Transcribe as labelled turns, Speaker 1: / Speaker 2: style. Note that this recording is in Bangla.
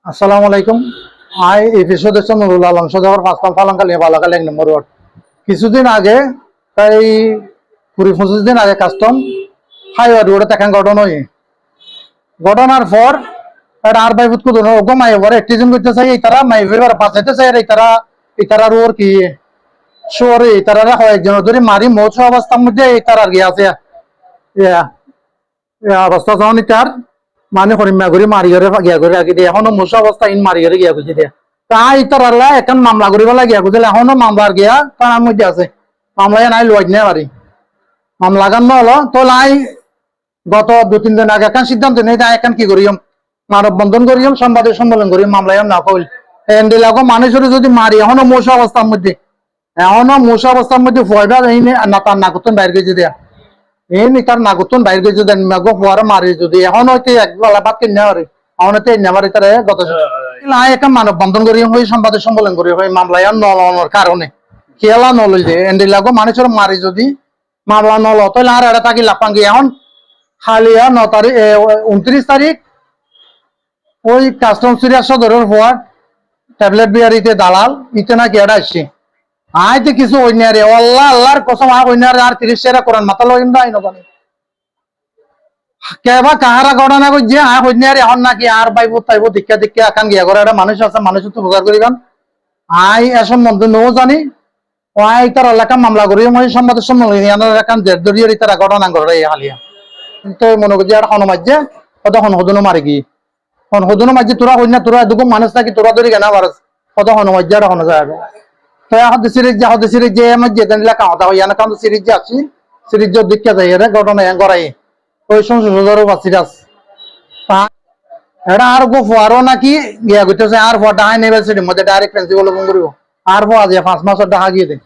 Speaker 1: আসসালামু আলাইকুম। আই এপি সদস্য নুরুল আলম সদর পাঁচপাল ফালাঙ্কাল বালাকাল 1 নম্বর ওয়ার্ড। কিছুদিন আগে প্রায় 20-25 দিন আগে কাস্টম হাইওয়ে রোডে এখন ঘটনার পর এটা আর বাইফুত কুদুন ওগো মাই ওভার একটিজন করতে চাই এই তারা মাই ওভার পাঁচাইতে চাই এই তারা রোর কি শোরে এই তারা কয়েকজন ধরে মারি মোচ অবস্থার মধ্যে এই তারা গিয়ে আছে অবস্থা যখন তার মানে হরিমা করে মারি ঘরে গিয়া করে রাখি দিয়ে এখনো মোচ অবস্থা ইন মারি ঘরে গিয়া খুঁজে দিয়া তাই তার আল্লাহ এখন মামলা করিব লাগিয়া খুঁজলে এখনো মামলার গিয়া তার মধ্যে আছে মামলা নাই লজ নেই পারি মামলা গান হলো তো লাই গত 2-3 দিন আগে এখন সিদ্ধান্ত নেই তাই এখন কি করিম মানব বন্ধন করিম সংবাদের সম্মেলন করিম মামলায় না কইল এন্ডিলাগো মানুষের যদি মারি এখনো মোশ অবস্থার মধ্যে ফয়দা এই না তার নাগতন বাইর গেছে দেয়া এই নি তার নাগতন বাইর গেছে দেন মাগো ফোয়ারা মারি যদি এখন হইতে একবেলা বাদ কিনে পারে এখন হইতে নেমারি তার গত লাই এখন মানব বন্ধন করি হই সংবাদের সম্মেলন করি হই মামলায় নলনের কারণে খেলা নলই যে এন্ডিলাগো মানুষের মারি যদি মামলা নল তাহলে আর এটা থাকি লাপাঙ্গি এখন হালিয়া 9 তারিখ 29 তারিখ ওই কাস্টম সিরিয়াস সদরের হওয়ার ট্যাবলেট বিয়ারিতে দালাল ইতে নাকি এটা আসছে আইতে কিছু অন্যারে আল্লাহ আল্লাহর কসম অন্যারে আর 30 টাকা কোরআন মাথা লইম না আইনো বানি কেবা কাহারা ঘটনা কই যে অন্যারে এখন নাকি আর বাইবো তাইবো দীক্ষা এখন গিয়া করে একটা মানুষ আছে মানুষ তো উপকার করিবান আই এসব মন্দ নো জানি ওই তার এলাকা মামলা করি মই সম্বাদের সম্মেলন এখন জেদ ধরিয়ে তারা ঘটনা ঘটে হালিয়া তো মনে করি আর হনুমাজ্যে কত হনহদনো মারি গিয়ে হনহদনো মাঝে তোরা হই না তোরা দুগো মানুষ নাকি তোরা ধরি কেনা পারস কত হনুমাজ্যে আর হন যায় তো এখন সিরিজ যে আমার যে দিন লেখা হতা হইয়া না কারণ সিরিজ যে আসি সিরিজ দীক্ষা যাই রে ঘটনা গড়াই ওই সংসদের সিরিয়াস এটা আর গো ফোয়ারও নাকি গিয়া গইতেছে আর ফোয়াটা হাই ইউনিভার্সিটির মধ্যে ডাইরেক্ট প্রিন্সিপাল ফোন করিব আর ফোয়া যে 5 মাসের টাকা গিয়ে দেয়